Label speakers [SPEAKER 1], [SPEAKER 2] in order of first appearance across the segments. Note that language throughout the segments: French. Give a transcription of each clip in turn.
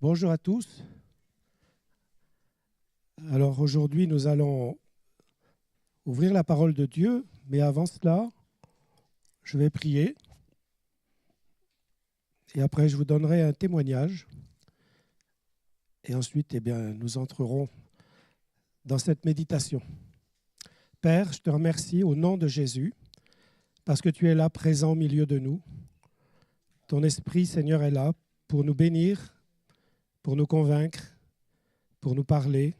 [SPEAKER 1] Bonjour à tous. Alors aujourd'hui, nous allons ouvrir la parole de Dieu, mais avant cela, je vais prier. Et après, je vous donnerai un témoignage. Et ensuite, nous entrerons dans cette méditation. Père, je te remercie au nom de Jésus, parce que tu es là, présent au milieu de nous. Ton esprit, Seigneur, est là pour nous bénir, pour nous convaincre, pour nous parler,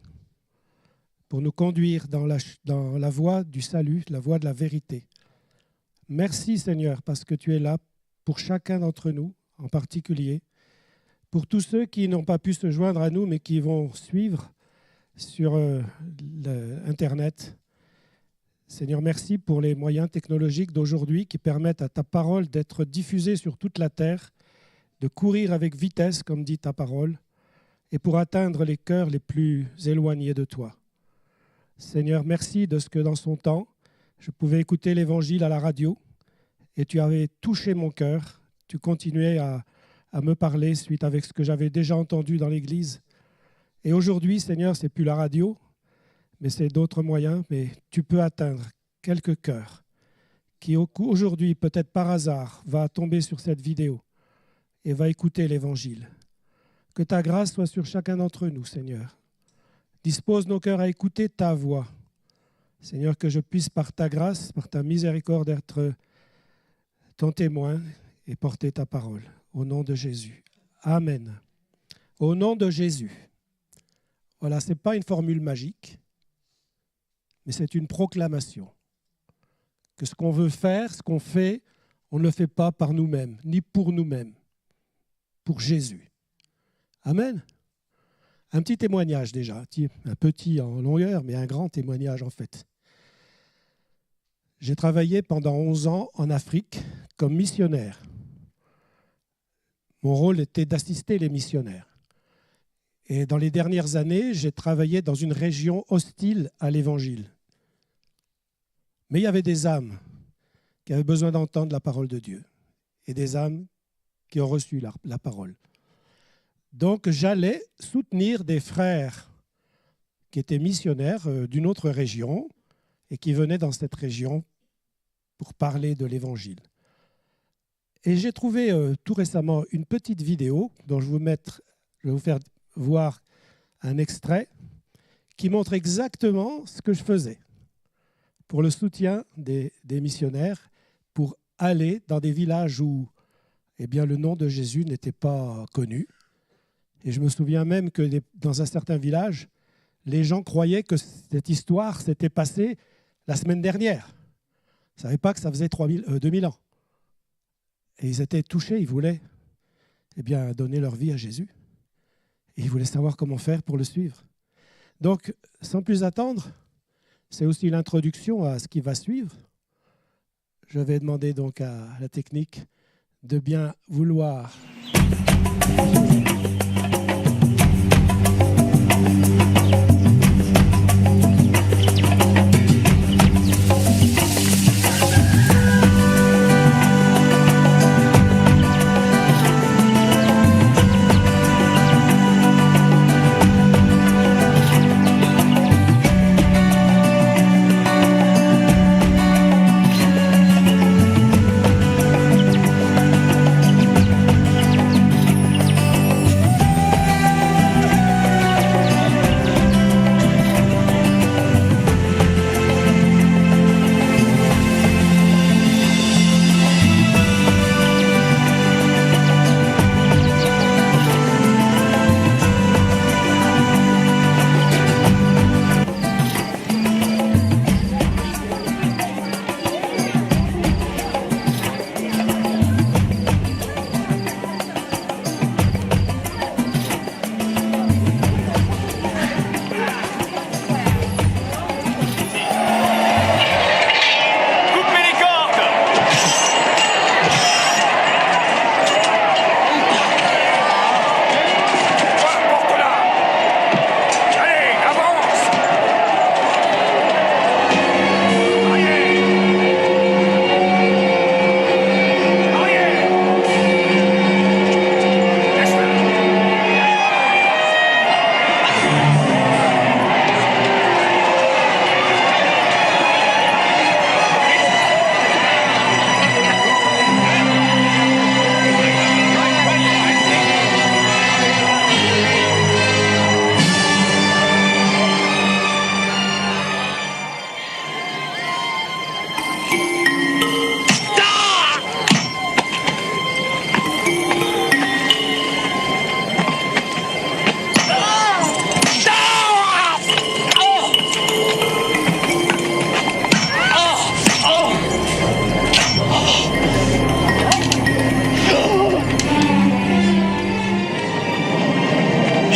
[SPEAKER 1] pour nous conduire dans la voie du salut, la voie de la vérité. Merci, Seigneur, parce que tu es là pour chacun d'entre nous, en particulier, pour tous ceux qui n'ont pas pu se joindre à nous, mais qui vont suivre sur Internet. Seigneur, merci pour les moyens technologiques d'aujourd'hui qui permettent à ta parole d'être diffusée sur toute la terre, de courir avec vitesse, comme dit ta parole, et pour atteindre les cœurs les plus éloignés de toi. Seigneur, merci de ce que dans son temps, je pouvais écouter l'Évangile à la radio et tu avais touché mon cœur. Tu continuais à me parler suite avec ce que j'avais déjà entendu dans l'Église. Et aujourd'hui, Seigneur, ce n'est plus la radio, mais c'est d'autres moyens, mais tu peux atteindre quelques cœurs qui aujourd'hui, peut-être par hasard, va tomber sur cette vidéo et va écouter l'Évangile. Que ta grâce soit sur chacun d'entre nous, Seigneur. Dispose nos cœurs à écouter ta voix. Seigneur, que je puisse par ta grâce, par ta miséricorde, être ton témoin et porter ta parole. Au nom de Jésus. Amen. Au nom de Jésus. Voilà, ce n'est pas une formule magique, mais c'est une proclamation. Que ce qu'on veut faire, ce qu'on fait, on ne le fait pas par nous-mêmes, ni pour nous-mêmes, pour Jésus. Amen. Un petit témoignage déjà, un petit en longueur, mais un grand témoignage en fait. J'ai travaillé pendant 11 ans en Afrique comme missionnaire. Mon rôle était d'assister les missionnaires. Et dans les dernières années, j'ai travaillé dans une région hostile à l'Évangile. Mais il y avait des âmes qui avaient besoin d'entendre la parole de Dieu et des âmes qui ont reçu la parole. Donc, j'allais soutenir des frères qui étaient missionnaires d'une autre région et qui venaient dans cette région pour parler de l'Évangile. Et j'ai trouvé tout récemment une petite vidéo dont je vais vous faire voir un extrait qui montre exactement ce que je faisais pour le soutien des missionnaires, pour aller dans des villages où le nom de Jésus n'était pas connu. Et je me souviens même que dans un certain village, les gens croyaient que cette histoire s'était passée la semaine dernière. Ils ne savaient pas que ça faisait 2000 ans. Et ils étaient touchés, ils voulaient donner leur vie à Jésus. Et ils voulaient savoir comment faire pour le suivre. Donc, sans plus attendre, c'est aussi l'introduction à ce qui va suivre. Je vais demander donc à la technique de bien vouloir...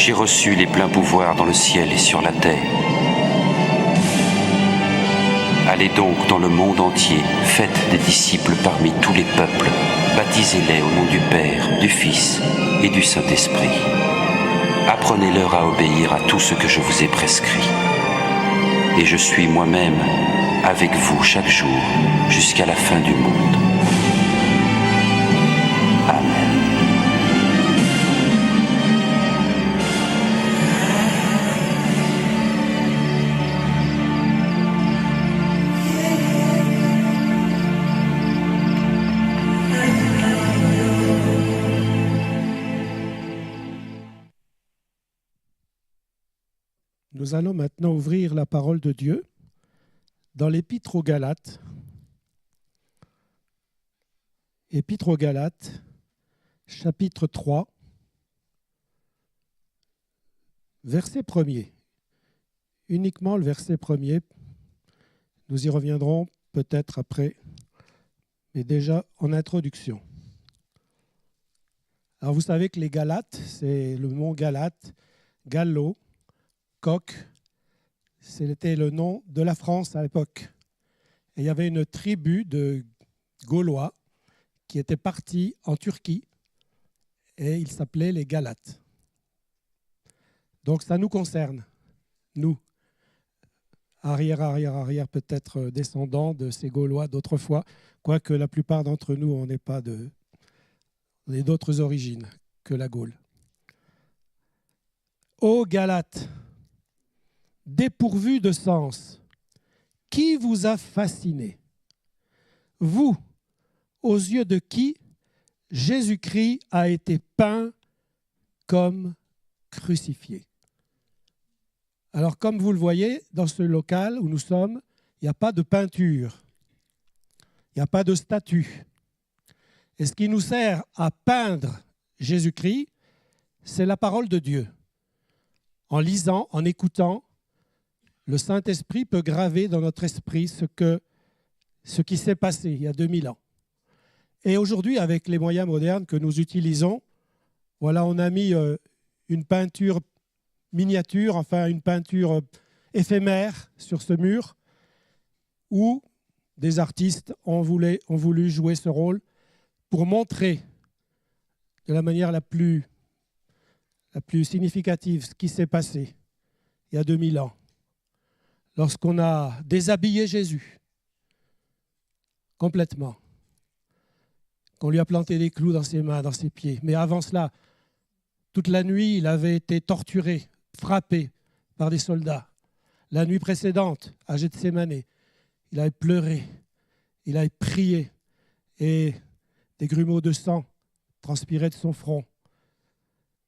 [SPEAKER 2] j'ai reçu les pleins pouvoirs dans le ciel et sur la terre. Allez donc dans le monde entier, faites des disciples parmi tous les peuples, baptisez-les au nom du Père, du Fils et du Saint-Esprit. Apprenez-leur à obéir à tout ce que je vous ai prescrit. Et je suis moi-même avec vous chaque jour jusqu'à la fin du monde. Amen.
[SPEAKER 1] Nous allons maintenant ouvrir la parole de Dieu dans l'Épître aux Galates. Épître aux Galates, chapitre 3, verset 1er. Uniquement le verset 1er. Nous y reviendrons peut-être après, mais déjà en introduction. Alors vous savez que les Galates, c'est le mont Galate, Gallo, Coq, c'était le nom de la France à l'époque. Et il y avait une tribu de Gaulois qui était partie en Turquie et ils s'appelaient les Galates. Donc ça nous concerne, nous, arrière peut-être descendants de ces Gaulois d'autrefois, quoique la plupart d'entre nous, on est d'autres origines que la Gaule. Ô Galates, dépourvu de sens, qui vous a fasciné? Vous, aux yeux de qui Jésus-Christ a été peint comme crucifié. Alors, comme vous le voyez, dans ce local où nous sommes, il n'y a pas de peinture, il n'y a pas de statue. Et ce qui nous sert à peindre Jésus-Christ, c'est la parole de Dieu. En lisant, en écoutant, le Saint-Esprit peut graver dans notre esprit ce qui s'est passé il y a 2000 ans. Et aujourd'hui, avec les moyens modernes que nous utilisons, voilà, on a mis une peinture miniature, enfin une peinture éphémère sur ce mur, où des artistes ont voulu jouer ce rôle pour montrer de la manière la plus significative ce qui s'est passé il y a 2000 ans. Lorsqu'on a déshabillé Jésus complètement, qu'on lui a planté des clous dans ses mains, dans ses pieds. Mais avant cela, toute la nuit, il avait été torturé, frappé par des soldats. La nuit précédente, à Gethsémanée, il avait pleuré, il avait prié et des grumeaux de sang transpiraient de son front.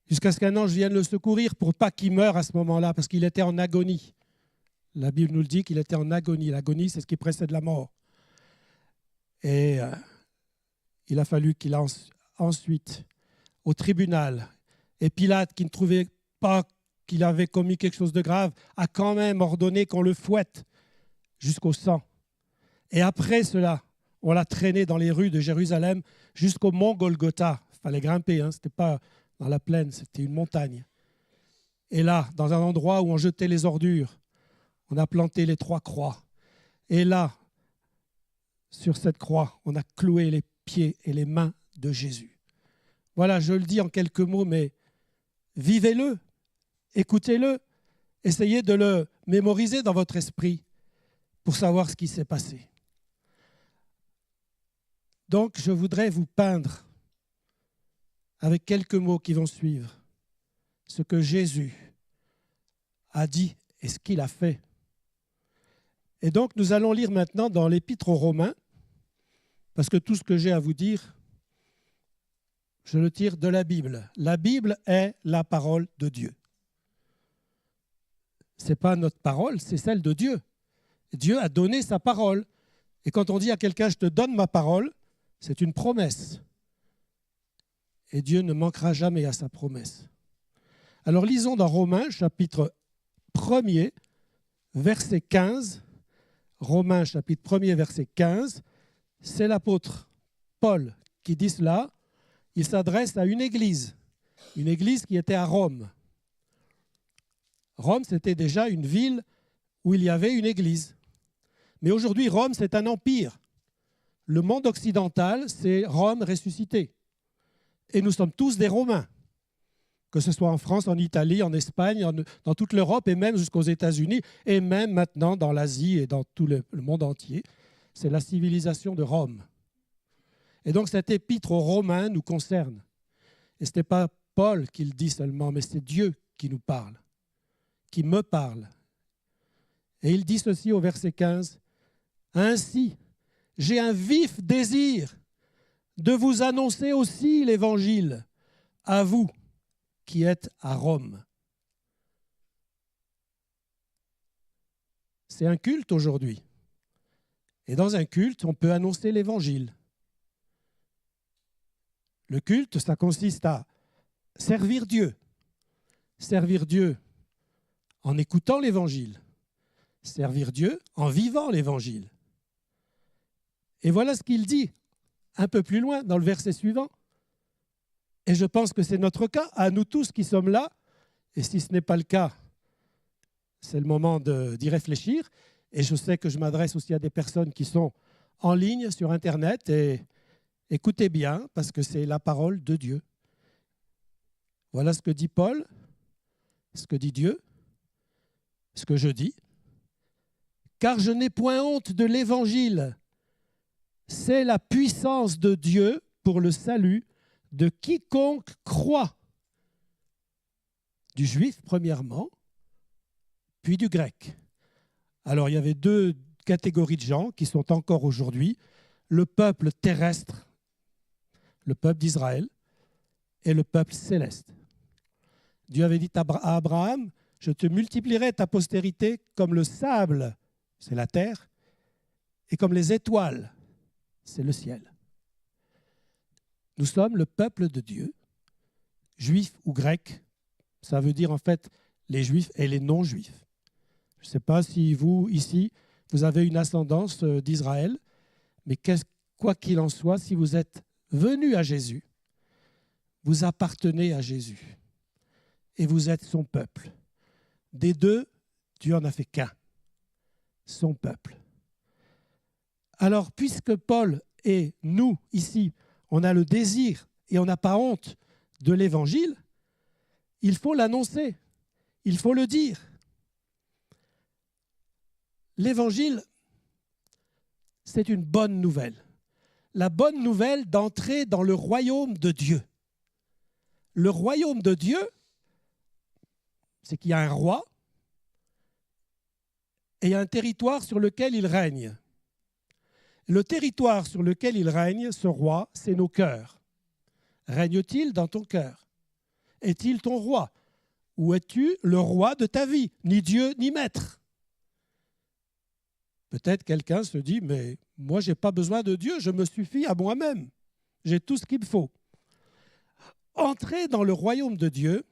[SPEAKER 1] Jusqu'à ce qu'un ange vienne le secourir pour pas qu'il meure à ce moment-là, parce qu'il était en agonie. La Bible nous le dit qu'il était en agonie. L'agonie, c'est ce qui précède la mort. Et il a fallu qu'il aille ensuite au tribunal. Et Pilate, qui ne trouvait pas qu'il avait commis quelque chose de grave, a quand même ordonné qu'on le fouette jusqu'au sang. Et après cela, on l'a traîné dans les rues de Jérusalem jusqu'au mont Golgotha. Il fallait grimper, ce n'était pas dans la plaine, c'était une montagne. Et là, dans un endroit où on jetait les ordures, on a planté les 3 croix. Et là, sur cette croix, on a cloué les pieds et les mains de Jésus. Voilà, je le dis en quelques mots, mais vivez-le, écoutez-le, essayez de le mémoriser dans votre esprit pour savoir ce qui s'est passé. Donc, je voudrais vous peindre avec quelques mots qui vont suivre ce que Jésus a dit et ce qu'il a fait. Et donc, nous allons lire maintenant dans l'Épître aux Romains, parce que tout ce que j'ai à vous dire, je le tire de la Bible. La Bible est la parole de Dieu. Ce n'est pas notre parole, c'est celle de Dieu. Dieu a donné sa parole. Et quand on dit à quelqu'un « je te donne ma parole », c'est une promesse. Et Dieu ne manquera jamais à sa promesse. Alors lisons dans Romains, chapitre 1er, verset 15. Romains, chapitre 1er, verset 15. C'est l'apôtre Paul qui dit cela. Il s'adresse à une église qui était à Rome. Rome, c'était déjà une ville où il y avait une église. Mais aujourd'hui, Rome, c'est un empire. Le monde occidental, c'est Rome ressuscité. Et nous sommes tous des Romains, que ce soit en France, en Italie, en Espagne, dans toute l'Europe et même jusqu'aux États-Unis, et même maintenant dans l'Asie et dans tout le monde entier. C'est la civilisation de Rome. Et donc cet épître aux Romains nous concerne. Et ce n'est pas Paul qui le dit seulement, mais c'est Dieu qui nous parle, qui me parle. Et il dit ceci au verset 15. « Ainsi, j'ai un vif désir de vous annoncer aussi l'Évangile à vous qui êtes à Rome. » C'est un culte aujourd'hui. Et dans un culte, on peut annoncer l'Évangile. Le culte, ça consiste à servir Dieu. Servir Dieu en écoutant l'Évangile. Servir Dieu en vivant l'Évangile. Et voilà ce qu'il dit un peu plus loin dans le verset suivant. Et je pense que c'est notre cas, à nous tous qui sommes là. Et si ce n'est pas le cas, c'est le moment d'y réfléchir. Et je sais que je m'adresse aussi à des personnes qui sont en ligne sur Internet. Et écoutez bien, parce que c'est la parole de Dieu. Voilà ce que dit Paul, ce que dit Dieu, ce que je dis. Car je n'ai point honte de l'Évangile. C'est la puissance de Dieu pour le salut de quiconque croit. Du juif, premièrement, puis du grec. Alors, il y avait deux catégories de gens qui sont encore aujourd'hui. Le peuple terrestre, le peuple d'Israël, et le peuple céleste. Dieu avait dit à Abraham, « Je te multiplierai ta postérité comme le sable, c'est la terre, et comme les étoiles, c'est le ciel. » Nous sommes le peuple de Dieu, juifs ou grecs. Ça veut dire en fait les juifs et les non-juifs. Je ne sais pas si vous, ici, vous avez une ascendance d'Israël, mais quoi qu'il en soit, si vous êtes venus à Jésus, vous appartenez à Jésus et vous êtes son peuple. Des deux, Dieu en a fait qu'un, son peuple. Alors, puisque Paul et nous, ici, on a le désir et on n'a pas honte de l'Évangile, il faut l'annoncer, il faut le dire. L'Évangile, c'est une bonne nouvelle. La bonne nouvelle d'entrer dans le royaume de Dieu. Le royaume de Dieu, c'est qu'il y a un roi et il y a un territoire sur lequel il règne. Le territoire sur lequel il règne, ce roi, c'est nos cœurs. Règne-t-il dans ton cœur? Est-il ton roi? Ou es-tu le roi de ta vie? Ni Dieu, ni maître. Peut-être quelqu'un se dit, mais moi, je n'ai pas besoin de Dieu, je me suffis à moi-même. J'ai tout ce qu'il me faut. Entrer dans le royaume de Dieu,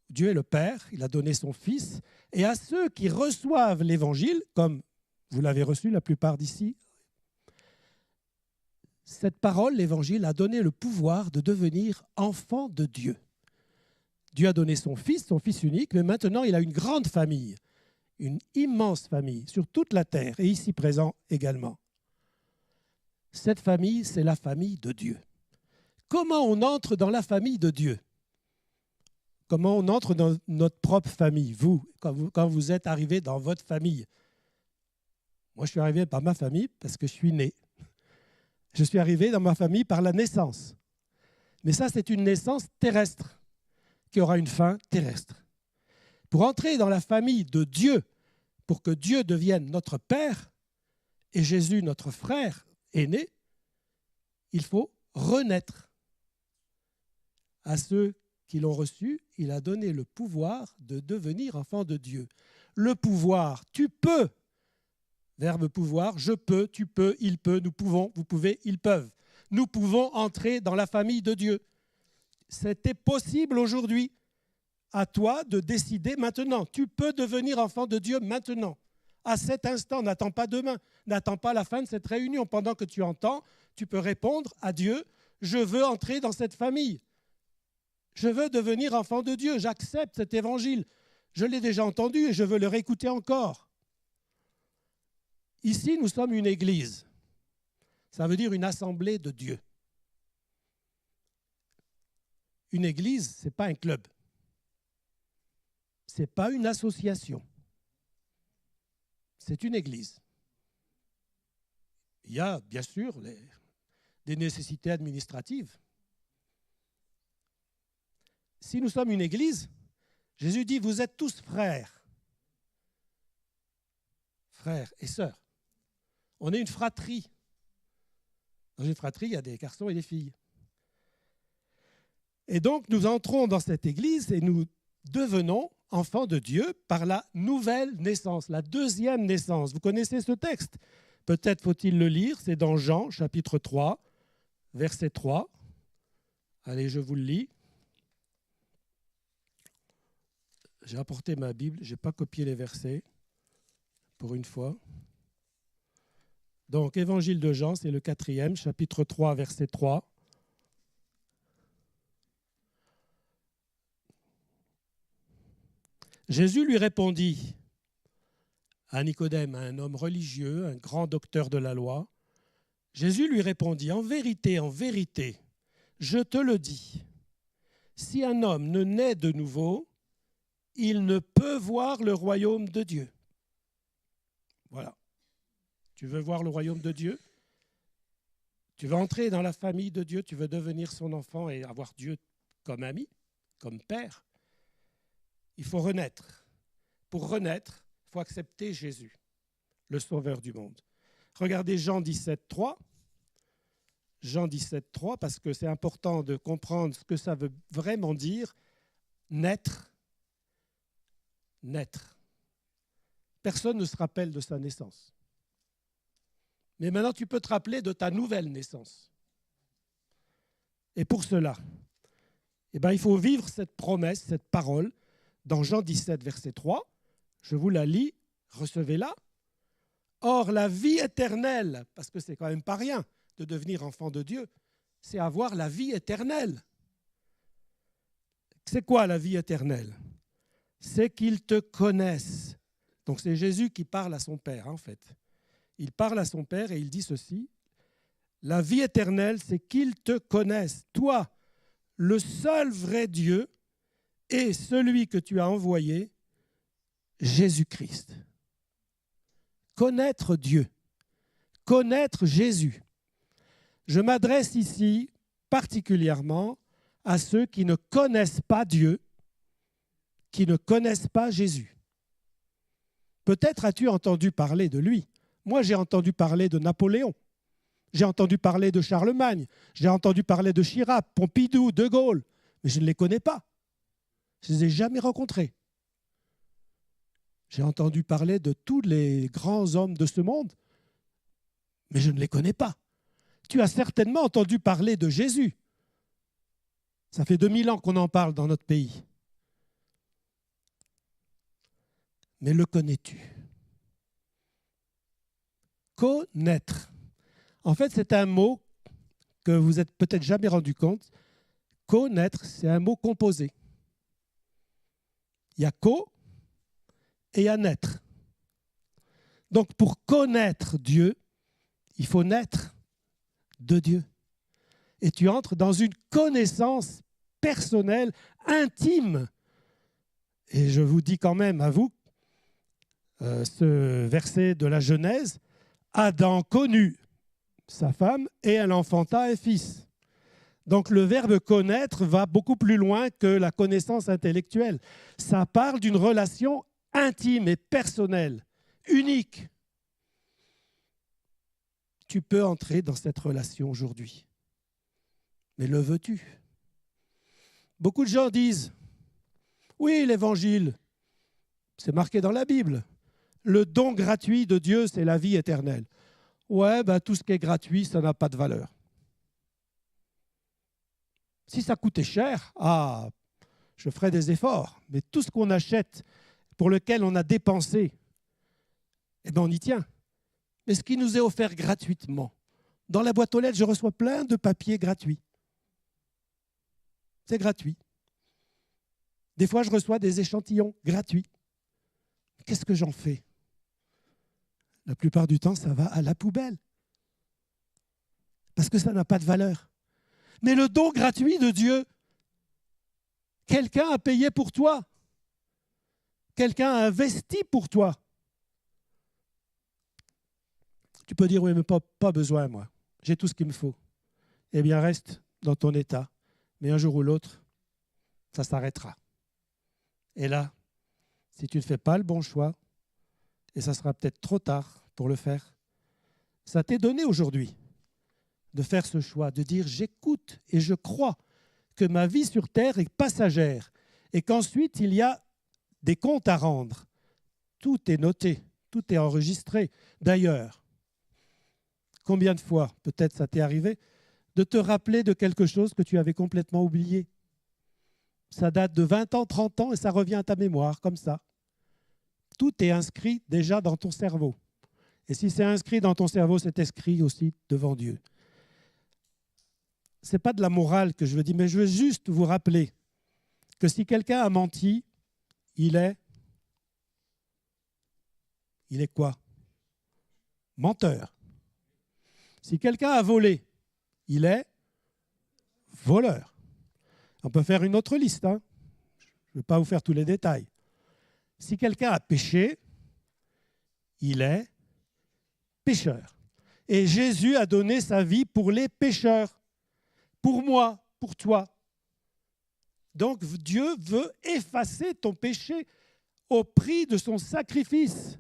[SPEAKER 1] Dieu est le Père, il a donné son Fils, et à ceux qui reçoivent l'Évangile, comme vous l'avez reçu la plupart d'ici, cette parole, l'Évangile, a donné le pouvoir de devenir enfant de Dieu. Dieu a donné son Fils unique, mais maintenant il a une grande famille, une immense famille sur toute la terre, et ici présent également. Cette famille, c'est la famille de Dieu. Comment on entre dans la famille de Dieu? Comment on entre dans notre propre famille, quand vous êtes arrivé dans votre famille? Moi, je suis arrivé par ma famille parce que je suis né. Je suis arrivé dans ma famille par la naissance. Mais ça, c'est une naissance terrestre qui aura une fin terrestre. Pour entrer dans la famille de Dieu, pour que Dieu devienne notre Père et Jésus notre frère aîné, il faut renaître. À ceux qui l'ont reçu, il a donné le pouvoir de devenir enfant de Dieu. Le pouvoir, tu peux. Verbe pouvoir, je peux, tu peux, il peut, nous pouvons, vous pouvez, ils peuvent. Nous pouvons entrer dans la famille de Dieu. C'était possible aujourd'hui. À toi de décider maintenant. Tu peux devenir enfant de Dieu maintenant. À cet instant, n'attends pas demain. N'attends pas la fin de cette réunion. Pendant que tu entends, tu peux répondre à Dieu, je veux entrer dans cette famille. Je veux devenir enfant de Dieu, j'accepte cet évangile. Je l'ai déjà entendu et je veux le réécouter encore. Ici, nous sommes une église. Ça veut dire une assemblée de Dieu. Une église, ce n'est pas un club. Ce n'est pas une association. C'est une église. Il y a bien sûr des nécessités administratives. Si nous sommes une église, Jésus dit, vous êtes tous frères. Frères et sœurs. On est une fratrie. Dans une fratrie, il y a des garçons et des filles. Et donc, nous entrons dans cette église et nous devenons enfants de Dieu par la nouvelle naissance, la deuxième naissance. Vous connaissez ce texte? Peut-être faut-il le lire, c'est dans Jean, chapitre 3, verset 3. Allez, je vous le lis. J'ai apporté ma Bible, je n'ai pas copié les versets, pour une fois. Donc, Évangile de Jean, c'est le 4e, chapitre 3, verset 3. Jésus lui répondit à Nicodème, un homme religieux, un grand docteur de la loi. Jésus lui répondit, en vérité, je te le dis, si un homme ne naît de nouveau, il ne peut voir le royaume de Dieu. Voilà. Tu veux voir le royaume de Dieu? Tu veux entrer dans la famille de Dieu? Tu veux devenir son enfant et avoir Dieu comme ami, comme père? Il faut renaître. Pour renaître, il faut accepter Jésus, le sauveur du monde. Regardez Jean 17, 3. Jean 17, 3, parce que c'est important de comprendre ce que ça veut vraiment dire, naître. Naître. Personne ne se rappelle de sa naissance. Mais maintenant, tu peux te rappeler de ta nouvelle naissance. Et pour cela, il faut vivre cette promesse, cette parole, dans Jean 17, verset 3. Je vous la lis, recevez-la. Or, la vie éternelle, parce que c'est quand même pas rien de devenir enfant de Dieu, c'est avoir la vie éternelle. C'est quoi la vie éternelle? C'est qu'ils te connaissent. Donc c'est Jésus qui parle à son Père, en fait. Il parle à son Père et il dit ceci. La vie éternelle, c'est qu'ils te connaissent, toi, le seul vrai Dieu, et celui que tu as envoyé, Jésus-Christ. Connaître Dieu, connaître Jésus. Je m'adresse ici particulièrement à ceux qui ne connaissent pas Dieu, qui ne connaissent pas Jésus. Peut-être as-tu entendu parler de lui. Moi, j'ai entendu parler de Napoléon. J'ai entendu parler de Charlemagne. J'ai entendu parler de Chirac, Pompidou, De Gaulle. Mais je ne les connais pas. Je ne les ai jamais rencontrés. J'ai entendu parler de tous les grands hommes de ce monde, mais je ne les connais pas. Tu as certainement entendu parler de Jésus. Ça fait 2000 ans qu'on en parle dans notre pays. Mais le connais-tu? Connaître. En fait, c'est un mot que vous n'êtes peut-être jamais rendu compte. Connaître, c'est un mot composé. Il y a co et il y a naître. Donc, pour connaître Dieu, il faut naître de Dieu. Et tu entres dans une connaissance personnelle, intime. Et je vous dis quand même à vous, ce verset de la Genèse, Adam connut sa femme et elle enfanta un fils. Donc le verbe connaître va beaucoup plus loin que la connaissance intellectuelle. Ça parle d'une relation intime et personnelle, unique. Tu peux entrer dans cette relation aujourd'hui. Mais le veux-tu? Beaucoup de gens disent, oui, l'évangile, c'est marqué dans la Bible. Le don gratuit de Dieu, c'est la vie éternelle. Ouais, tout ce qui est gratuit, ça n'a pas de valeur. Si ça coûtait cher, je ferais des efforts. Mais tout ce qu'on achète, pour lequel on a dépensé, on y tient. Mais ce qui nous est offert gratuitement, dans la boîte aux lettres, je reçois plein de papiers gratuits. C'est gratuit. Des fois, je reçois des échantillons gratuits. Qu'est-ce que j'en fais? La plupart du temps, ça va à la poubelle. Parce que ça n'a pas de valeur. Mais le don gratuit de Dieu, quelqu'un a payé pour toi. Quelqu'un a investi pour toi. Tu peux dire, oui, mais pas besoin, moi. J'ai tout ce qu'il me faut. Eh bien, reste dans ton état. Mais un jour ou l'autre, ça s'arrêtera. Et là, si tu ne fais pas le bon choix, et ça sera peut-être trop tard pour le faire, ça t'est donné aujourd'hui de faire ce choix, de dire j'écoute et je crois que ma vie sur terre est passagère et qu'ensuite il y a des comptes à rendre. Tout est noté, tout est enregistré. D'ailleurs, combien de fois, peut-être ça t'est arrivé, de te rappeler de quelque chose que tu avais complètement oublié? Ça date de 20 ans, 30 ans et ça revient à ta mémoire comme ça. Tout est inscrit déjà dans ton cerveau. Et si c'est inscrit dans ton cerveau, c'est inscrit aussi devant Dieu. Ce n'est pas de la morale que je veux dire, mais je veux juste vous rappeler que si quelqu'un a menti, il est quoi? Menteur. Si quelqu'un a volé, il est voleur. On peut faire une autre liste, hein. Je ne vais pas vous faire tous les détails. Si quelqu'un a péché, il est pécheur. Et Jésus a donné sa vie pour les pécheurs. Pour moi, pour toi. Donc Dieu veut effacer ton péché au prix de son sacrifice.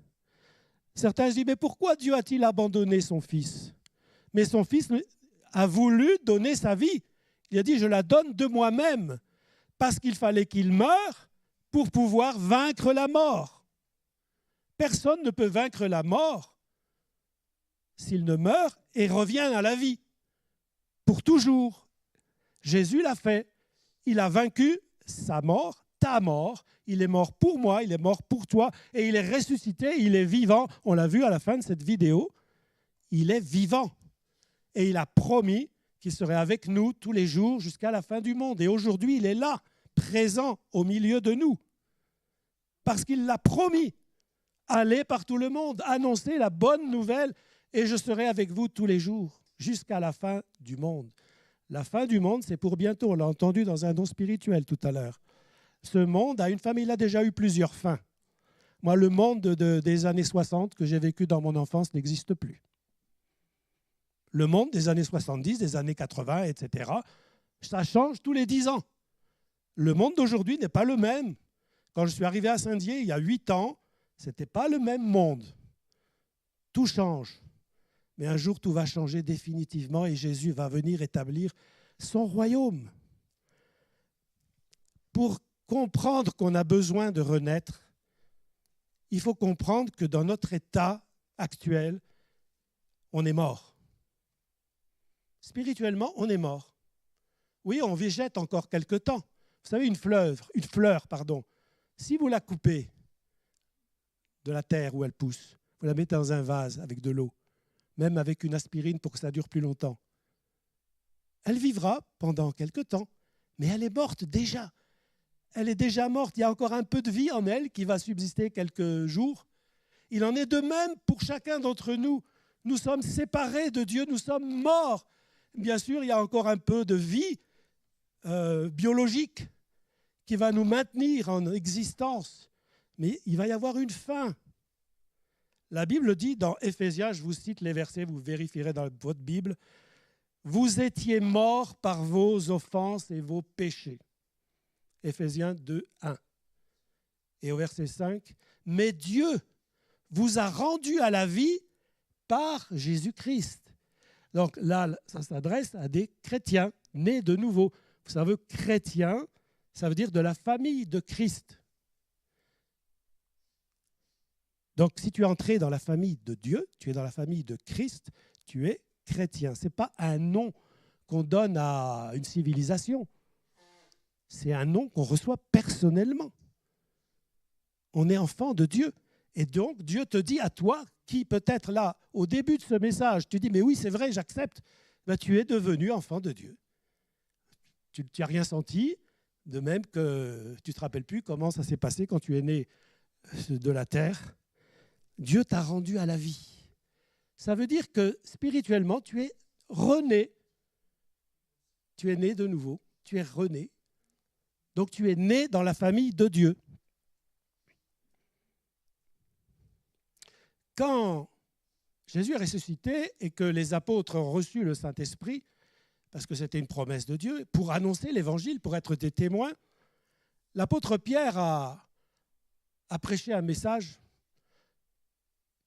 [SPEAKER 1] Certains se disent, mais pourquoi Dieu a-t-il abandonné son Fils? Mais son Fils a voulu donner sa vie. Il a dit, je la donne de moi-même, parce qu'il fallait qu'il meure pour pouvoir vaincre la mort. Personne ne peut vaincre la mort s'il ne meurt et revient à la vie, pour toujours. Jésus l'a fait. Il a vaincu sa mort, ta mort. Il est mort pour moi, il est mort pour toi, et il est ressuscité, il est vivant. On l'a vu à la fin de cette vidéo. Il est vivant. Et il a promis qu'il serait avec nous tous les jours jusqu'à la fin du monde. Et aujourd'hui, il est là, présent au milieu de nous. Parce qu'il l'a promis. Allez par tout le monde, annoncez la bonne nouvelle, et je serai avec vous tous les jours, jusqu'à la fin du monde. La fin du monde, c'est pour bientôt. On l'a entendu dans un don spirituel tout à l'heure. Ce monde a une fin, mais il a déjà eu plusieurs fins. Moi, le monde des années 60 que j'ai vécu dans mon enfance n'existe plus. Le monde des années 70, des années 80, etc., ça change tous les 10 ans. Le monde d'aujourd'hui n'est pas le même. Quand je suis arrivé à Saint-Dié, il y a 8 ans, ce n'était pas le même monde. Tout change. Mais un jour, tout va changer définitivement et Jésus va venir établir son royaume. Pour comprendre qu'on a besoin de renaître, il faut comprendre que dans notre état actuel, on est mort. Spirituellement, on est mort. Oui, on végète encore quelque temps. Vous savez, une fleur, si vous la coupez de la terre où elle pousse, vous la mettez dans un vase avec de l'eau, même avec une aspirine pour que ça dure plus longtemps. Elle vivra pendant quelque temps, mais elle est morte déjà. Elle est déjà morte. Il y a encore un peu de vie en elle qui va subsister quelques jours. Il en est de même pour chacun d'entre nous. Nous sommes séparés de Dieu, nous sommes morts. Bien sûr, il y a encore un peu de vie biologique qui va nous maintenir en existence, mais il va y avoir une fin. La Bible dit dans Éphésiens, je vous cite les versets, vous vérifierez dans votre Bible, « Vous étiez morts par vos offenses et vos péchés. » Éphésiens 2, 1. Et au verset 5, « Mais Dieu vous a rendu à la vie par Jésus-Christ. » Donc là, ça s'adresse à des chrétiens nés de nouveau. Vous savez, chrétien, ça veut dire de la famille de Christ. Donc, si tu es entré dans la famille de Dieu, tu es dans la famille de Christ, tu es chrétien. Ce n'est pas un nom qu'on donne à une civilisation. C'est un nom qu'on reçoit personnellement. On est enfant de Dieu. Et donc, Dieu te dit à toi, qui peut-être là, au début de ce message, tu dis, mais oui, c'est vrai, j'accepte. Ben, tu es devenu enfant de Dieu. Tu n'as rien senti, De même que tu ne te rappelles plus comment ça s'est passé quand tu es né de la terre. Dieu t'a rendu à la vie. Ça veut dire que spirituellement, tu es rené. Tu es né de nouveau. Tu es rené. Donc tu es né dans la famille de Dieu. Quand Jésus est ressuscité et que les apôtres ont reçu le Saint-Esprit, parce que c'était une promesse de Dieu, pour annoncer l'Évangile, pour être des témoins, l'apôtre Pierre a prêché un message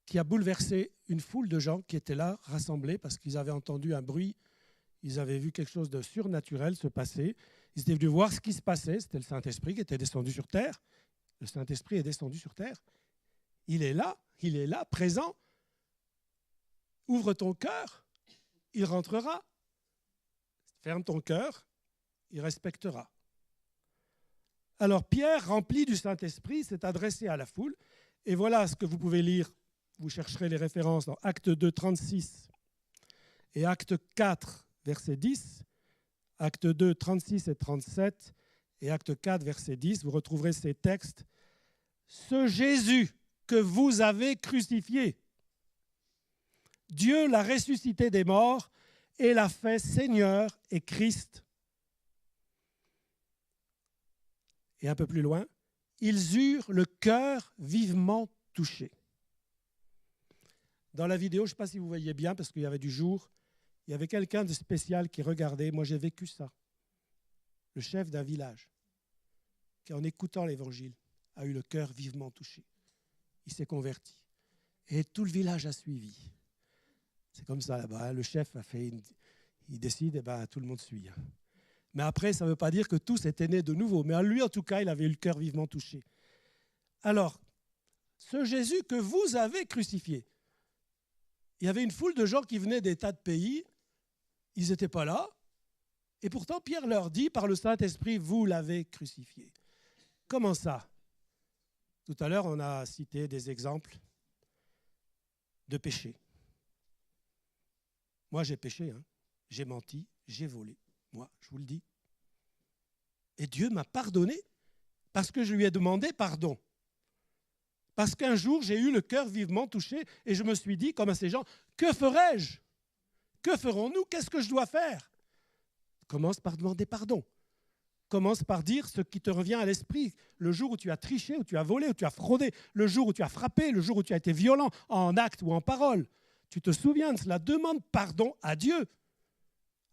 [SPEAKER 1] qui a bouleversé une foule de gens qui étaient là, rassemblés, parce qu'ils avaient entendu un bruit, ils avaient vu quelque chose de surnaturel se passer, ils étaient venus voir ce qui se passait, c'était le Saint-Esprit qui était descendu sur terre, le Saint-Esprit est descendu sur terre, il est là, présent, ouvre ton cœur, il rentrera, ferme ton cœur, il respectera. Alors Pierre, rempli du Saint-Esprit, s'est adressé à la foule, et voilà ce que vous pouvez lire. Vous chercherez les références dans Acte 2, 36 et Acte 4, verset 10, Acte 2, 36 et 37 et Acte 4, verset 10. Vous retrouverez ces textes. Ce Jésus que vous avez crucifié, Dieu l'a ressuscité des morts et l'a fait Seigneur et Christ. Et un peu plus loin, ils eurent le cœur vivement touché. Dans la vidéo, je ne sais pas si vous voyez bien, parce qu'il y avait du jour, il y avait quelqu'un de spécial qui regardait. Moi, j'ai vécu ça. Le chef d'un village, qui en écoutant l'Évangile, a eu le cœur vivement touché. Il s'est converti. Et tout le village a suivi. C'est comme ça là-bas. Le chef a fait, il décide, et tout le monde suit. Mais après, ça ne veut pas dire que tous étaient nés de nouveau. Mais lui, en tout cas, il avait eu le cœur vivement touché. Alors, ce Jésus que vous avez crucifié, il y avait une foule de gens qui venaient des tas de pays, ils n'étaient pas là, et pourtant Pierre leur dit par le Saint-Esprit, vous l'avez crucifié. Comment ça? Tout à l'heure, on a cité des exemples de péché. Moi, j'ai péché, j'ai menti, j'ai volé, moi, je vous le dis. Et Dieu m'a pardonné parce que je lui ai demandé pardon. Parce qu'un jour, j'ai eu le cœur vivement touché et je me suis dit, comme à ces gens, que ferai-je? Que ferons-nous? Qu'est-ce que je dois faire? Commence par demander pardon. Commence par dire ce qui te revient à l'esprit. Le jour où tu as triché, où tu as volé, où tu as fraudé, le jour où tu as frappé, le jour où tu as été violent en acte ou en parole. Tu te souviens de cela. Demande pardon à Dieu.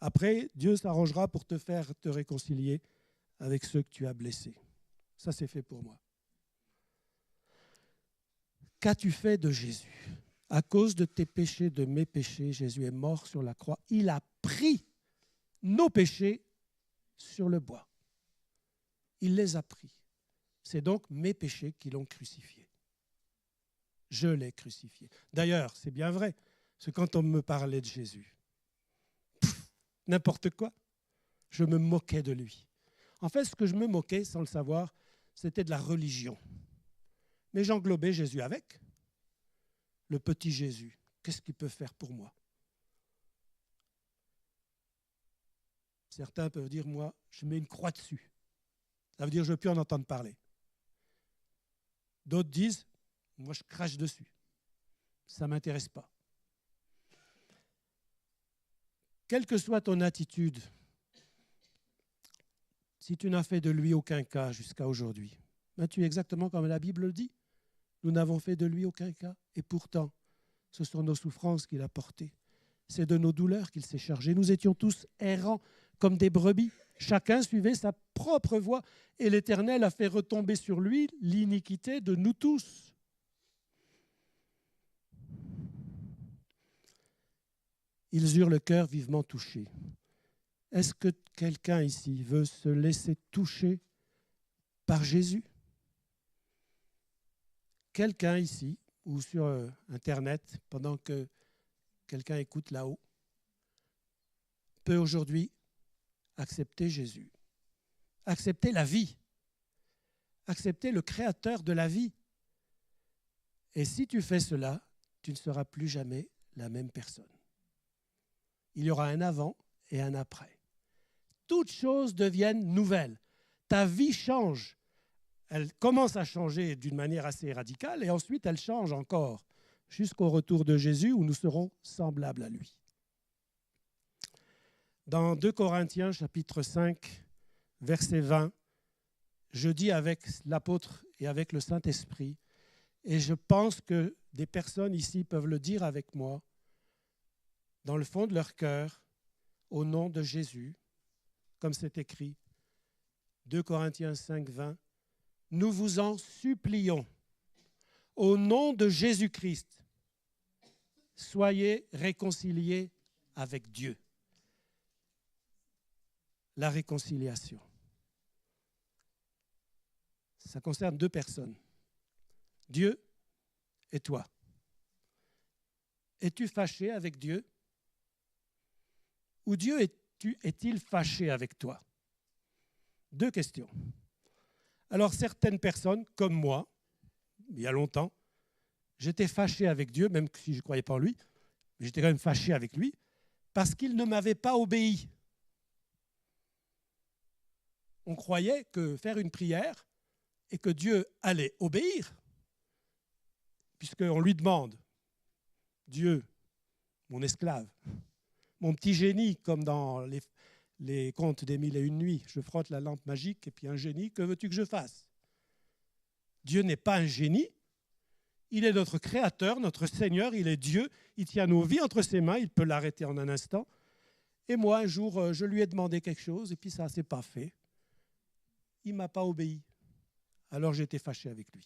[SPEAKER 1] Après, Dieu s'arrangera pour te faire te réconcilier avec ceux que tu as blessés. Ça, c'est fait pour moi. Qu'as-tu fait de Jésus? À cause de tes péchés, de mes péchés, Jésus est mort sur la croix. Il a pris nos péchés sur le bois. Il les a pris. C'est donc mes péchés qui l'ont crucifié. Je l'ai crucifié. D'ailleurs, c'est bien vrai, parce que quand on me parlait de Jésus, n'importe quoi, je me moquais de lui. En fait, ce que je me moquais, sans le savoir, c'était de la religion. Mais j'englobais Jésus avec. Le petit Jésus, qu'est-ce qu'il peut faire pour moi? Certains peuvent dire, moi, je mets une croix dessus. Ça veut dire que je ne veux plus en entendre parler. D'autres disent, moi, je crache dessus. Ça ne m'intéresse pas. Quelle que soit ton attitude, si tu n'as fait de lui aucun cas jusqu'à aujourd'hui, tu es exactement comme la Bible le dit. Nous n'avons fait de lui aucun cas. Et pourtant, ce sont nos souffrances qu'il a portées. C'est de nos douleurs qu'il s'est chargé. Nous étions tous errants comme des brebis. Chacun suivait sa propre voie. Et l'Éternel a fait retomber sur lui l'iniquité de nous tous. Ils eurent le cœur vivement touché. Est-ce que quelqu'un ici veut se laisser toucher par Jésus? Quelqu'un ici, ou sur Internet, pendant que quelqu'un écoute là-haut, peut aujourd'hui accepter Jésus, accepter la vie, accepter le Créateur de la vie. Et si tu fais cela, tu ne seras plus jamais la même personne. Il y aura un avant et un après. Toutes choses deviennent nouvelles. ta vie change. Elle commence à changer d'une manière assez radicale et ensuite elle change encore jusqu'au retour de Jésus où nous serons semblables à lui. Dans 2 Corinthiens chapitre 5, verset 20, je dis avec l'apôtre et avec le Saint-Esprit, et je pense que des personnes ici peuvent le dire avec moi, dans le fond de leur cœur, au nom de Jésus, comme c'est écrit, 2 Corinthiens 5, 20, nous vous en supplions, au nom de Jésus-Christ, soyez réconciliés avec Dieu. La réconciliation. Ça concerne 2 personnes, Dieu et toi. Es-tu fâché avec Dieu? Ou Dieu est-il fâché avec toi? 2 questions. Alors certaines personnes, comme moi, il y a longtemps, j'étais fâché avec Dieu, même si je ne croyais pas en lui, mais j'étais quand même fâché avec lui, parce qu'il ne m'avait pas obéi. On croyait que faire une prière et que Dieu allait obéir, puisqu'on lui demande, Dieu, mon esclave, mon petit génie, comme dans les contes des 1001 nuits, je frotte la lampe magique et puis un génie, que veux-tu que je fasse? Dieu n'est pas un génie, il est notre créateur, notre Seigneur, il est Dieu, il tient nos vies entre ses mains, il peut l'arrêter en un instant. Et moi, un jour, je lui ai demandé quelque chose et puis ça ne s'est pas fait. Il ne m'a pas obéi. Alors j'étais fâché avec lui.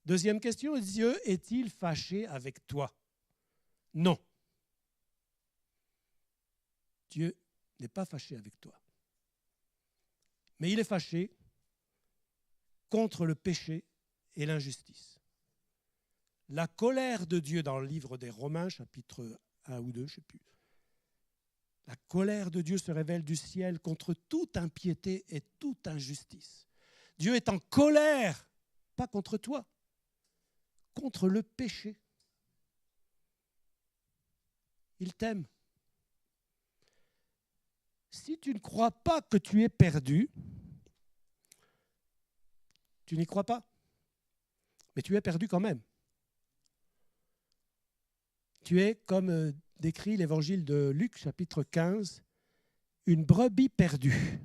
[SPEAKER 1] Deuxième question, Dieu est-il fâché avec toi? Non. Dieu n'est pas fâché avec toi. Mais il est fâché contre le péché et l'injustice. La colère de Dieu dans le livre des Romains, chapitre 1 ou 2, je ne sais plus. La colère de Dieu se révèle du ciel contre toute impiété et toute injustice. Dieu est en colère, pas contre toi, contre le péché. Il t'aime. Si tu ne crois pas que tu es perdu, tu n'y crois pas. Mais tu es perdu quand même. Tu es, comme décrit l'évangile de Luc, chapitre 15, une brebis perdue.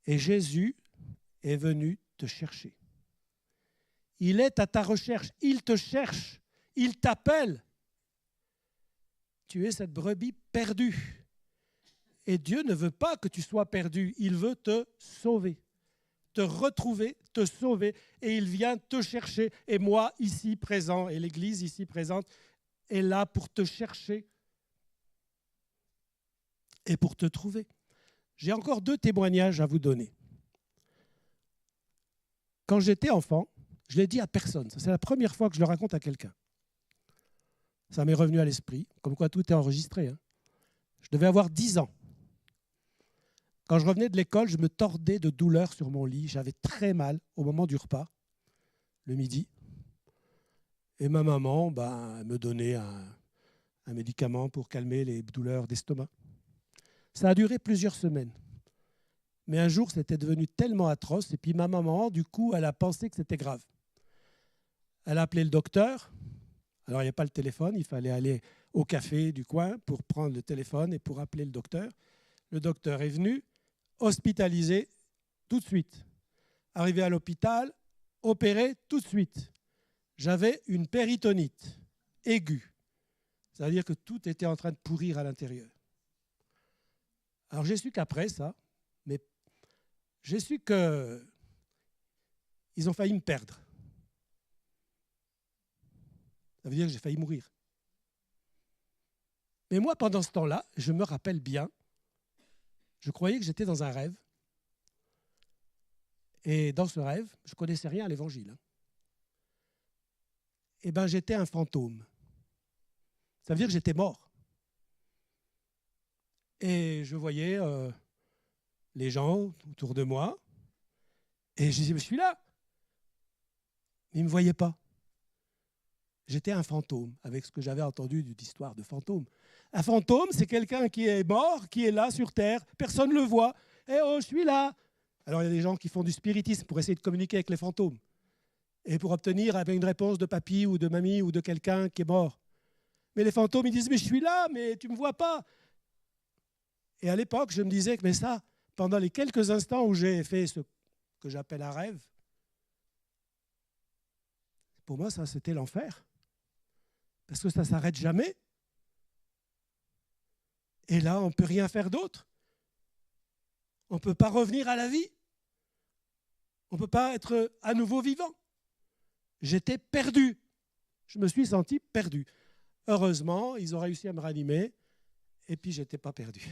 [SPEAKER 1] Et Jésus est venu te chercher. Il est à ta recherche, il te cherche, il t'appelle. Tu es cette brebis perdue. Et Dieu ne veut pas que tu sois perdu, il veut te sauver, te retrouver, te sauver, et il vient te chercher. Et moi, ici présent, et l'Église ici présente, est là pour te chercher et pour te trouver. J'ai encore 2 témoignages à vous donner. Quand j'étais enfant, je ne l'ai dit à personne. C'est la première fois que je le raconte à quelqu'un. Ça m'est revenu à l'esprit, comme quoi tout est enregistré. Je devais avoir 10 ans. Quand je revenais de l'école, je me tordais de douleur sur mon lit. J'avais très mal au moment du repas, le midi. Et ma maman me donnait un médicament pour calmer les douleurs d'estomac. Ça a duré plusieurs semaines. Mais un jour, c'était devenu tellement atroce. Et puis ma maman, du coup, elle a pensé que c'était grave. Elle a appelé le docteur. Alors, il n'y a pas le téléphone. Il fallait aller au café du coin pour prendre le téléphone et pour appeler le docteur. Le docteur est venu, hospitalisé tout de suite. Arrivé à l'hôpital, opéré tout de suite. J'avais une péritonite aiguë. C'est-à-dire que tout était en train de pourrir à l'intérieur. Alors j'ai su qu'après ça, mais j'ai su qu'ils ont failli me perdre. Ça veut dire que j'ai failli mourir. Mais moi, pendant ce temps-là, je me rappelle bien, je croyais que j'étais dans un rêve. Et dans ce rêve, je ne connaissais rien à l'Évangile. Eh bien, j'étais un fantôme. Ça veut dire que j'étais mort. Et je voyais les gens autour de moi. Et je disais, je suis là. Mais ils ne me voyaient pas. J'étais un fantôme, avec ce que j'avais entendu d'histoire de fantôme. Un fantôme, c'est quelqu'un qui est mort, qui est là sur terre. Personne ne le voit. Eh oh, je suis là. Alors il y a des gens qui font du spiritisme pour essayer de communiquer avec les fantômes et pour obtenir une réponse de papy ou de mamie ou de quelqu'un qui est mort. Mais les fantômes, ils disent « mais je suis là, mais tu ne me vois pas ». Et à l'époque, je me disais que mais ça, pendant les quelques instants où j'ai fait ce que j'appelle un rêve, pour moi, ça, c'était l'enfer. Parce que ça ne s'arrête jamais. Et là, on ne peut rien faire d'autre. On ne peut pas revenir à la vie. On ne peut pas être à nouveau vivant. J'étais perdu. Je me suis senti perdu. Heureusement, ils ont réussi à me ranimer. Et puis, je n'étais pas perdu.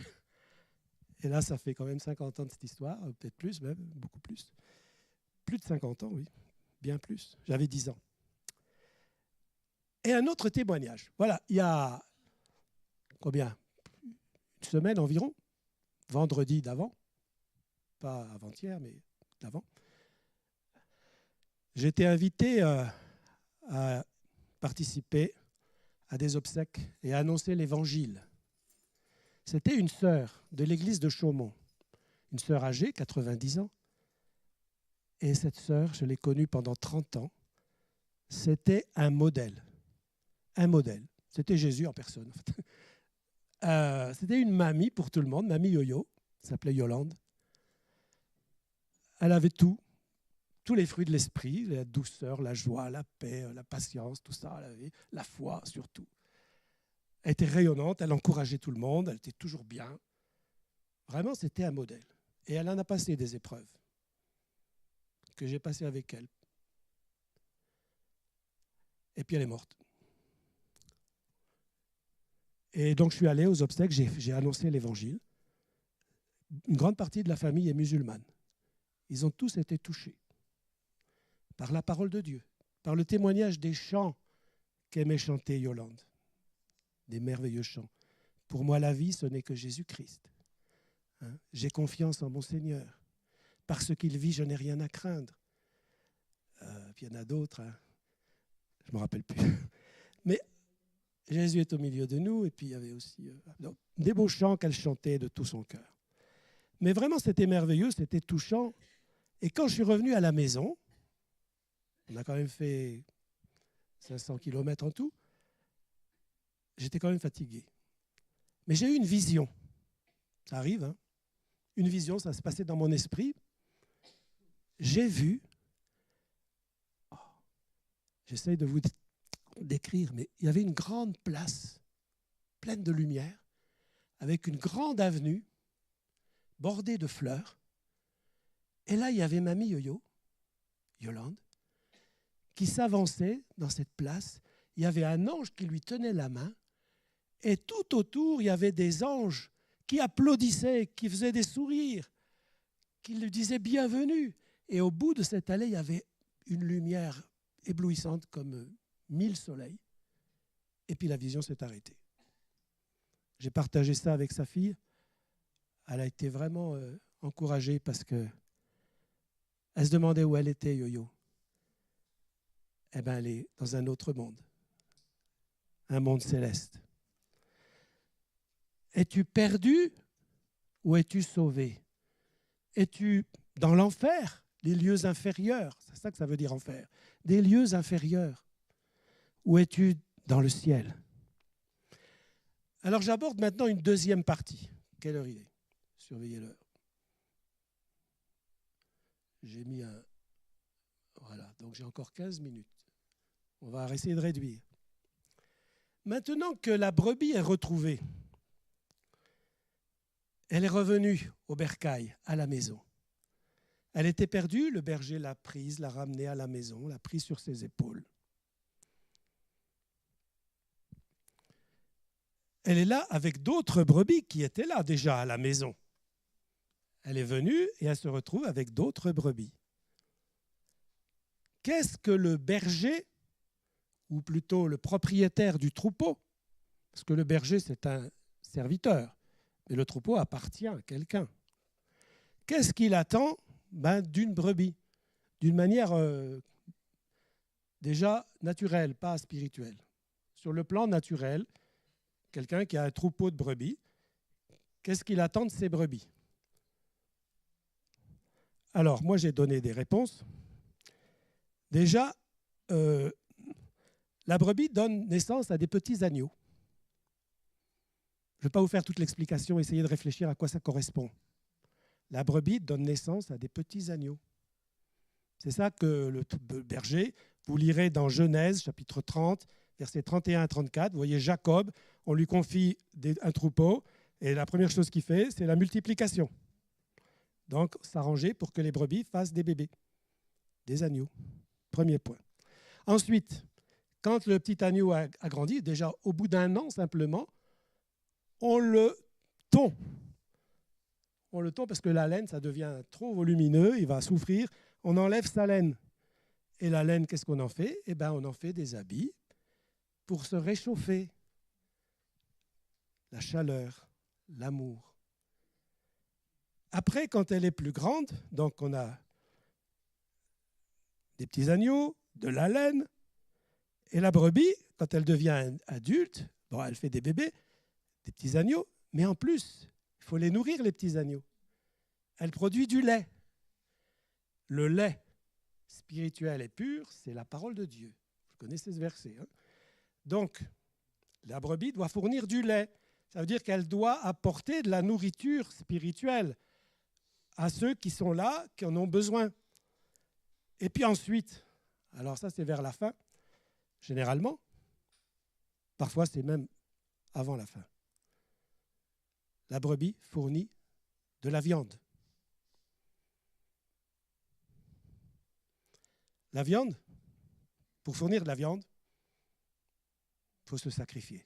[SPEAKER 1] Et là, ça fait quand même 50 ans de cette histoire. Peut-être plus même, beaucoup plus. Plus de 50 ans, oui. Bien plus. J'avais 10 ans. Et un autre témoignage. Voilà, il y a combien ? Une semaine environ, vendredi d'avant, pas avant-hier, mais d'avant. J'ai été invité à participer à des obsèques et à annoncer l'évangile. C'était une sœur de l'église de Chaumont, une sœur âgée, 90 ans. Et cette sœur, je l'ai connue pendant 30 ans. C'était un modèle. Un modèle. C'était Jésus en personne. C'était une mamie pour tout le monde, mamie Yo-Yo, elle s'appelait Yolande. Elle avait tout, tous les fruits de l'esprit, la douceur, la joie, la paix, la patience, tout ça, elle avait la foi surtout. Elle était rayonnante, elle encourageait tout le monde, elle était toujours bien. Vraiment, c'était un modèle. Et elle en a passé des épreuves que j'ai passées avec elle. Et puis elle est morte. Et donc je suis allé aux obsèques, j'ai annoncé l'évangile. Une grande partie de la famille est musulmane. Ils ont tous été touchés par la parole de Dieu, par le témoignage des chants qu'aimait chanter Yolande, des merveilleux chants. Pour moi, la vie, ce n'est que Jésus-Christ. J'ai confiance en mon Seigneur. Parce qu'il vit, je n'ai rien à craindre. Puis il y en a d'autres, je ne me rappelle plus. Mais Jésus est au milieu de nous, et puis il y avait aussi des beaux chants qu'elle chantait de tout son cœur. Mais vraiment, c'était merveilleux, c'était touchant. Et quand je suis revenu à la maison, on a quand même fait 500 kilomètres en tout, j'étais quand même fatigué. Mais j'ai eu une vision. Ça arrive, hein? Une vision, ça s'est passé dans mon esprit. J'ai vu, j'essaye de vous décrire, mais il y avait une grande place, pleine de lumière, avec une grande avenue, bordée de fleurs. Et là, il y avait mamie Yo-Yo, Yolande, qui s'avançait dans cette place. Il y avait un ange qui lui tenait la main. Et tout autour, il y avait des anges qui applaudissaient, qui faisaient des sourires, qui lui disaient bienvenue. Et au bout de cette allée, il y avait une lumière éblouissante comme 1000 soleils. Et puis la vision s'est arrêtée. J'ai partagé ça avec sa fille. Elle a été vraiment encouragée parce qu'elle se demandait où elle était, Yo-Yo. Eh bien, elle est dans un autre monde, un monde céleste. Es-tu perdu ou es-tu sauvé? Es-tu dans l'enfer, les lieux inférieurs? C'est ça que ça veut dire enfer. Des lieux inférieurs. Ou es-tu dans le ciel? Alors j'aborde maintenant une deuxième partie. Quelle heure il est? Surveillez l'heure. J'ai mis un... Voilà, donc j'ai encore 15 minutes. On va essayer de réduire. Maintenant que la brebis est retrouvée, elle est revenue au bercail, à la maison. Elle était perdue, le berger l'a prise, l'a ramenée à la maison, l'a prise sur ses épaules. Elle est là avec d'autres brebis qui étaient là déjà à la maison. Elle est venue et elle se retrouve avec d'autres brebis. Qu'est-ce que le berger, ou plutôt le propriétaire du troupeau, parce que le berger c'est un serviteur, mais le troupeau appartient à quelqu'un. Qu'est-ce qu'il attend d'une brebis, d'une manière déjà naturelle, pas spirituelle. Sur le plan naturel, quelqu'un qui a un troupeau de brebis, qu'est-ce qu'il attend de ses brebis? Alors, moi, j'ai donné des réponses. Déjà, la brebis donne naissance à des petits agneaux. Je ne vais pas vous faire toute l'explication, essayez de réfléchir à quoi ça correspond. La brebis donne naissance à des petits agneaux. C'est ça que le berger, vous lirez dans Genèse, chapitre 30, versets 31 à 34. Vous voyez Jacob, on lui confie un troupeau, et la première chose qu'il fait, c'est la multiplication. Donc, s'arranger pour que les brebis fassent des bébés, des agneaux. Premier point. Ensuite, quand le petit agneau a grandi, déjà au bout d'un an simplement, on le tond. On le tond parce que la laine, ça devient trop volumineux, il va souffrir. On enlève sa laine. Et la laine, qu'est-ce qu'on en fait? Eh bien, on en fait des habits pour se réchauffer. La chaleur, l'amour. Après, quand elle est plus grande, donc on a des petits agneaux, de la laine, et la brebis, quand elle devient adulte, bon, elle fait des bébés, des petits agneaux, mais en plus, il faut les nourrir, les petits agneaux. Elle produit du lait. Le lait spirituel et pur, c'est la parole de Dieu. Vous connaissez ce verset. Hein? Donc, la brebis doit fournir du lait. Ça veut dire qu'elle doit apporter de la nourriture spirituelle à ceux qui sont là, qui en ont besoin. Et puis ensuite, alors ça c'est vers la fin, généralement, parfois c'est même avant la fin. La brebis fournit de la viande. La viande, pour fournir de la viande, il faut se sacrifier.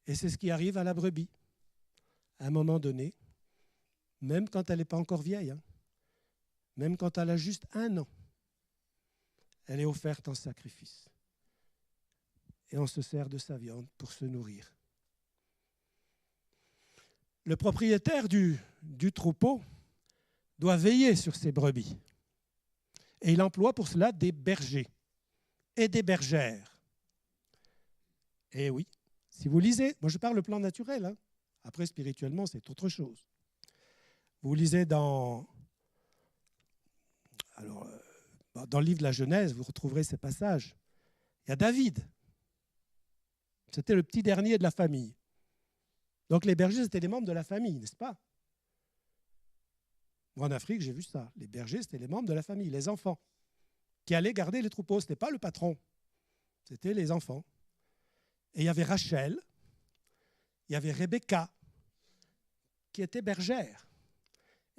[SPEAKER 1] Et c'est ce qui arrive à la brebis. À un moment donné, même quand elle n'est pas encore vieille, hein, même quand elle a juste 1 an, elle est offerte en sacrifice. Et on se sert de sa viande pour se nourrir. Le propriétaire du troupeau doit veiller sur ses brebis. Et il emploie pour cela des bergers et des bergères. Et oui, si vous lisez, moi je parle le plan naturel, hein. Après spirituellement c'est autre chose. Vous lisez dans le livre de la Genèse, vous retrouverez ces passages. Il y a David. C'était le petit dernier de la famille. Donc les bergers, c'était les membres de la famille, n'est-ce pas? Moi, en Afrique, j'ai vu ça. Les bergers, c'était les membres de la famille, les enfants, qui allaient garder les troupeaux. Ce n'était pas le patron, c'était les enfants. Et il y avait Rachel, il y avait Rebecca, qui était bergère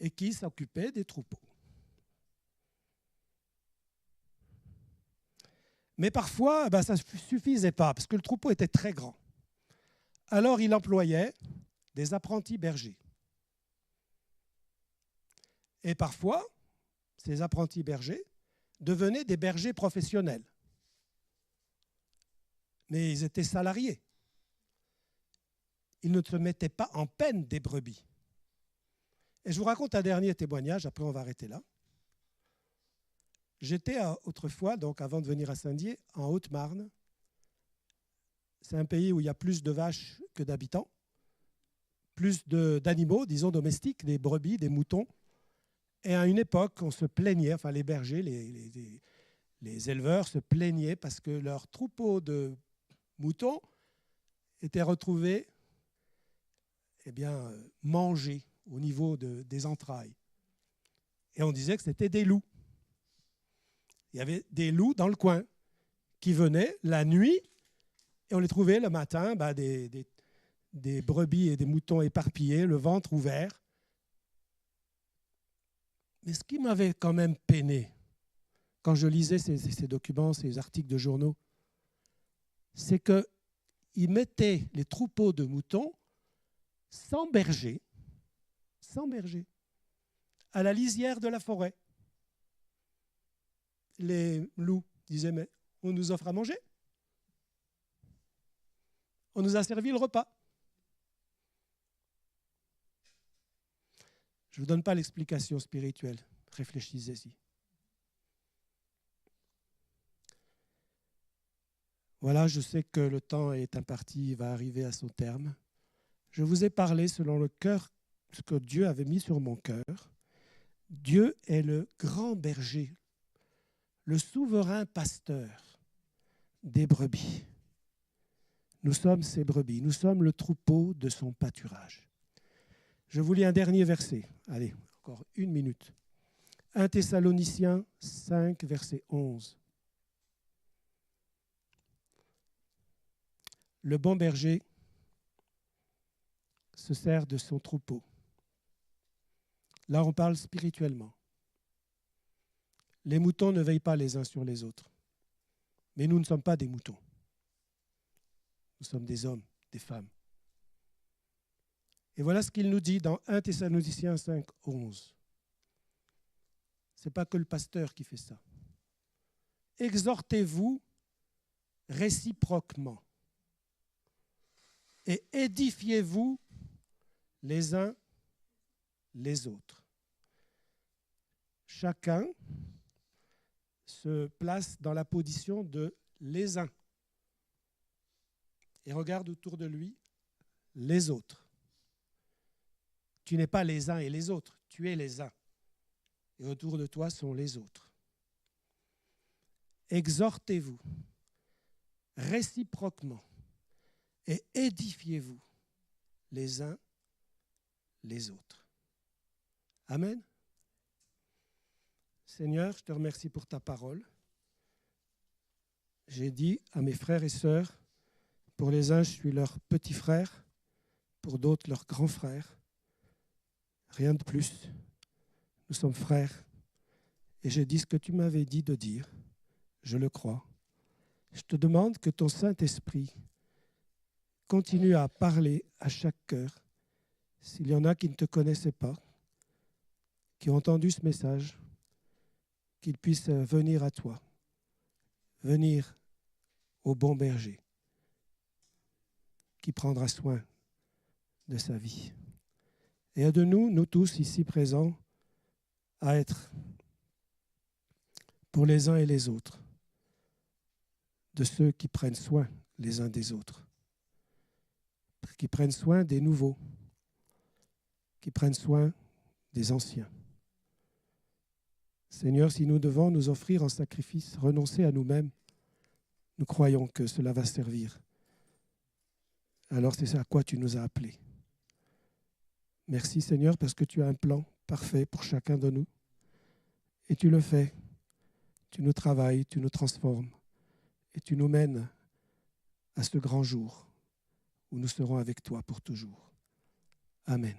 [SPEAKER 1] et qui s'occupait des troupeaux. Mais parfois, ça ne suffisait pas, parce que le troupeau était très grand. Alors, il employait des apprentis bergers. Et parfois, ces apprentis bergers devenaient des bergers professionnels. Mais ils étaient salariés. Ils ne se mettaient pas en peine des brebis. Et je vous raconte un dernier témoignage, après on va arrêter là. J'étais autrefois, donc avant de venir à Saint-Dié, en Haute-Marne. C'est un pays où il y a plus de vaches que d'habitants, plus d'animaux, disons domestiques, des brebis, des moutons. Et à une époque, on se plaignait, enfin les bergers, les éleveurs se plaignaient parce que leur troupeau de moutons était retrouvé mangé au niveau des entrailles. Et on disait que c'était des loups. Il y avait des loups dans le coin qui venaient la nuit et on les trouvait le matin, des brebis et des moutons éparpillés, le ventre ouvert. Mais ce qui m'avait quand même peiné, quand je lisais ces documents, ces articles de journaux, c'est qu'ils mettaient les troupeaux de moutons sans berger, à la lisière de la forêt. Les loups disaient, mais on nous offre à manger. On nous a servi le repas. Je ne vous donne pas l'explication spirituelle. Réfléchissez-y. Voilà, je sais que le temps est imparti, il va arriver à son terme. Je vous ai parlé selon le cœur, ce que Dieu avait mis sur mon cœur. Dieu est le grand berger, le souverain pasteur des brebis. Nous sommes ses brebis, nous sommes le troupeau de son pâturage. Je vous lis un dernier verset. Allez, encore 1 minute. 1 Thessaloniciens 5, verset 11. Le bon berger se sert de son troupeau. Là, on parle spirituellement. Les moutons ne veillent pas les uns sur les autres. Mais nous ne sommes pas des moutons. Nous sommes des hommes, des femmes. Et voilà ce qu'il nous dit dans 1 Thessaloniciens 5, 11. Ce n'est pas que le pasteur qui fait ça. Exhortez-vous réciproquement et édifiez-vous les uns les autres. Chacun se place dans la position de les uns et regarde autour de lui les autres. Tu n'es pas les uns et les autres, tu es les uns. Et autour de toi sont les autres. Exhortez-vous réciproquement et édifiez-vous les uns les autres. Amen. Seigneur, je te remercie pour ta parole. J'ai dit à mes frères et sœurs, pour les uns, je suis leur petit frère, pour d'autres, leur grand frère. Rien de plus. Nous sommes frères. Et j'ai dit ce que tu m'avais dit de dire. Je le crois. Je te demande que ton Saint-Esprit continue à parler à chaque cœur. S'il y en a qui ne te connaissaient pas, qui ont entendu ce message, qu'ils puissent venir à toi, venir au bon berger qui prendra soin de sa vie. Et aide-nous, nous tous ici présents, à être pour les uns et les autres, de ceux qui prennent soin les uns des autres, qui prennent soin des nouveaux, qui prennent soin des anciens. Seigneur, si nous devons nous offrir en sacrifice, renoncer à nous-mêmes, nous croyons que cela va servir. Alors c'est à quoi tu nous as appelés. Merci Seigneur parce que tu as un plan parfait pour chacun de nous. Et tu le fais. Tu nous travailles, tu nous transformes. Et tu nous mènes à ce grand jour où nous serons avec toi pour toujours. Amen.